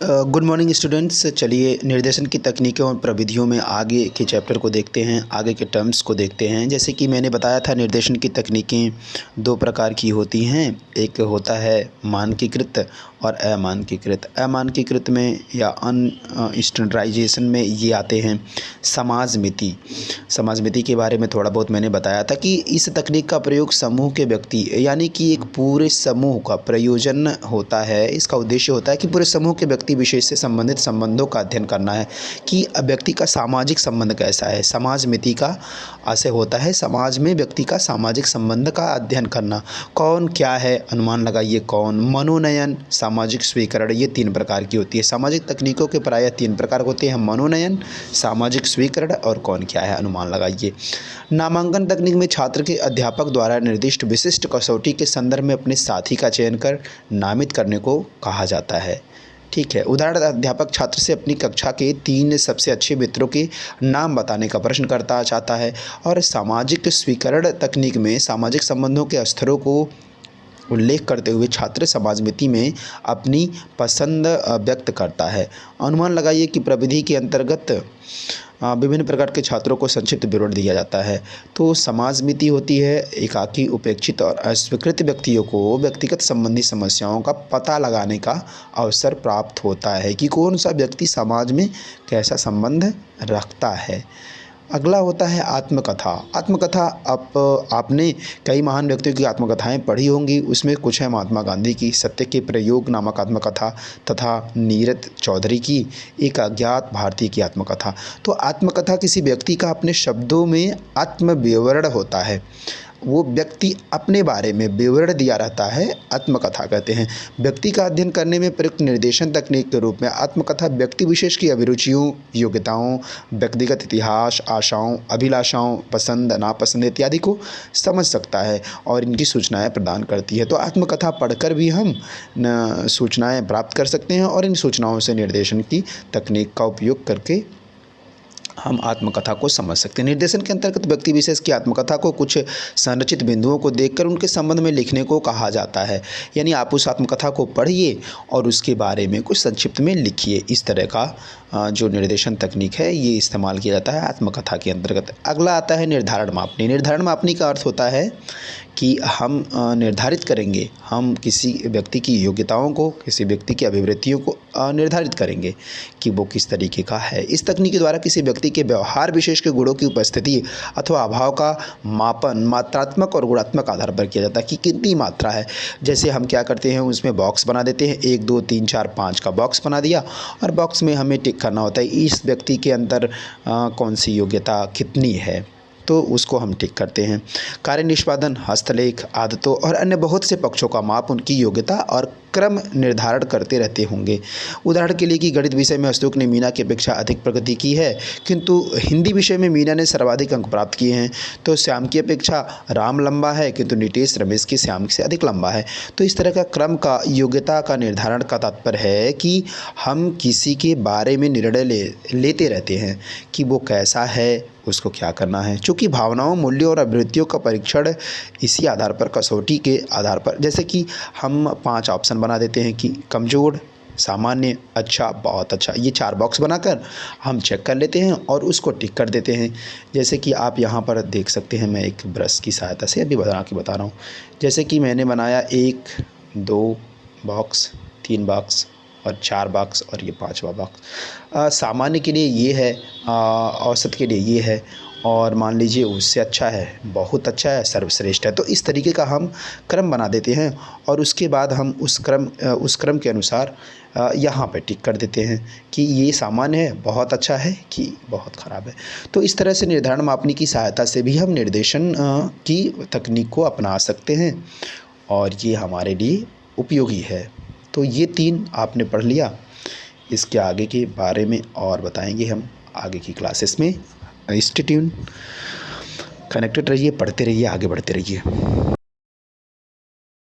Good morning students. चलिए निर्देशन की तकनीकों और प्रविधियों में आगे के चैप्टर को देखते हैं, आगे के टर्म्स को देखते हैं। जैसे कि मैंने बताया था निर्देशन की तकनीकें दो प्रकार की होती हैं। एक होता है मानकीकृत और अमानकीकृत। अमानकीकृत में या स्टैंडर्डाइजेशन में ये आते हैं समाजमिति। समाजमिति के बारे में थोड़ा बहुत मैंने बताया था कि इस तकनीक का प्रयोग समूह के व्यक्ति यानी कि एक पूरे समूह का प्रयोजन होता है। इसका उद्देश्य होता है कि पूरे समूह के व्यक्ति विशेष से संबंधित संबंधों का अध्ययन करना है कि व्यक्ति का सामाजिक संबंध कैसा है। समाजमिति का ऐसे होता है समाज में व्यक्ति का सामाजिक संबंध का अध्ययन करना। कौन क्या है, अनुमान लगाइए कौन। मनोनयन, सामाजिक स्वीकरण, ये तीन प्रकार की होती है। सामाजिक तकनीकों के प्रायः तीन प्रकार होते हैं: मनोनयन, सामाजिक स्वीकरण और कौन क्या है, अनुमान लगाइए। नामांकन तकनीक में छात्र के अध्यापक द्वारा निर्दिष्ट विशिष्ट कसौटी के संदर्भ में अपने साथी का चयन कर नामित करने को कहा जाता है। ठीक है। उदाहरण, अध्यापक छात्र से अपनी कक्षा के 3 सबसे अच्छे मित्रों के नाम बताने का प्रश्न करता चाहता है। और सामाजिक स्वीकरण तकनीक में सामाजिक संबंधों के स्तरों को उल्लेख करते हुए छात्र समाजमिति में अपनी पसंद व्यक्त करता है। अनुमान लगाइए कि प्रविधि के अंतर्गत विभिन्न प्रकार के छात्रों को संक्षिप्त विवरण दिया जाता है। तो समाजमिति होती है एकाकी, उपेक्षित और अस्वीकृत व्यक्तियों को व्यक्तिगत संबंधी समस्याओं का पता लगाने का अवसर प्राप्त होता है कि कौन सा व्यक्ति समाज में कैसा संबंध रखता है। अगला होता है आत्मकथा। आत्मकथा, आपने कई महान व्यक्तियों की आत्मकथाएं पढ़ी होंगी। उसमें कुछ है महात्मा गांधी की सत्य के प्रयोग नामक आत्मकथा तथा नीरज चौधरी की एक अज्ञात भारतीय की आत्मकथा। तो आत्मकथा किसी व्यक्ति का अपने शब्दों में आत्मविवरण होता है। वो व्यक्ति अपने बारे में विवरण दिया रहता है, आत्मकथा कहते हैं। व्यक्ति का अध्ययन करने में प्रयुक्त निर्देशन तकनीक के रूप में आत्मकथा व्यक्ति विशेष की अभिरुचियों, योग्यताओं, व्यक्तिगत इतिहास, आशाओं, अभिलाषाओं, पसंद नापसंद इत्यादि को समझ सकता है और इनकी सूचनाएं प्रदान करती है। तो आत्मकथा पढ़कर भी हम सूचनाएं प्राप्त कर सकते हैं और इन सूचनाओं से निर्देशन की तकनीक का उपयोग करके हम आत्मकथा को समझ सकते हैं। निर्देशन के अंतर्गत व्यक्ति विशेष की आत्मकथा को कुछ संरचित बिंदुओं को देखकर उनके संबंध में लिखने को कहा जाता है। यानी आप उस आत्मकथा को पढ़िए और उसके बारे में कुछ संक्षिप्त में लिखिए। इस तरह का जो निर्देशन तकनीक है ये इस्तेमाल किया जाता है आत्मकथा के अंतर्गत। अगला आता है निर्धारण मापनी। निर्धारण मापनी का अर्थ होता है कि हम निर्धारित करेंगे, हम किसी व्यक्ति की योग्यताओं को, किसी व्यक्ति की अभिवृत्तियों को निर्धारित करेंगे कि वो किस तरीके का है। इस तकनीक के द्वारा किसी व्यक्ति के व्यवहार विशेष के गुणों की उपस्थिति अथवा अभाव का मापन मात्रात्मक और गुणात्मक आधार पर किया जाता है कि कितनी मात्रा है। जैसे हम क्या करते हैं, उसमें बॉक्स बना देते हैं, 1 2 3 4 5 का बॉक्स बना दिया और बॉक्स में हमें टिक करना होता है इस व्यक्ति के अंदर कौन सी योग्यता कितनी है, तो उसको हम टिक करते हैं। कार्य निष्पादन, हस्तलेख, आदतों और अन्य बहुत से पक्षों का माप उनकी योग्यता और क्रम निर्धारण करते रहते होंगे। उदाहरण के लिए कि गणित विषय में अशोक ने मीना की अपेक्षा अधिक प्रगति की है, किंतु हिंदी विषय में मीना ने सर्वाधिक अंक प्राप्त किए हैं। तो श्याम की अपेक्षा राम लंबा है, किंतु नितेश रमेश की श्याम से अधिक लंबा है। तो इस तरह का क्रम का, योग्यता का निर्धारण का तात्पर्य है कि हम किसी के बारे में निर्णय लेते रहते हैं कि वो कैसा है, उसको क्या करना है। चूँकि भावनाओं, मूल्यों और अभिवृत्तियों का परीक्षण इसी आधार पर, कसौटी के आधार पर, जैसे कि हम 5 ऑप्शन बना देते हैं कि कमज़ोर, सामान्य, अच्छा, बहुत अच्छा, ये 4 बॉक्स बनाकर हम चेक कर लेते हैं और उसको टिक कर देते हैं। जैसे कि आप यहाँ पर देख सकते हैं, मैं एक ब्रश की सहायता से अभी बता रहा हूँ। जैसे कि मैंने बनाया 1 2 बॉक्स, 3 बॉक्स और 4 बॉक्स और ये 5वां बॉक्स। सामान्य के लिए ये है, औसत के लिए ये है और मान लीजिए उससे अच्छा है, बहुत अच्छा है, सर्वश्रेष्ठ है। तो इस तरीके का हम क्रम बना देते हैं और उसके बाद हम उस क्रम के अनुसार यहाँ पे टिक कर देते हैं कि ये सामान्य है, बहुत अच्छा है कि बहुत ख़राब है। तो इस तरह से निर्धारण मापनी की सहायता से भी हम निर्देशन की तकनीक को अपना सकते हैं और ये हमारे लिए उपयोगी है। तो ये 3 आपने पढ़ लिया। इसके आगे के बारे में और बताएंगे हम आगे की क्लासेस में। स्टे ट्यून, कनेक्टेड रहिए, पढ़ते रहिए, आगे बढ़ते रहिए।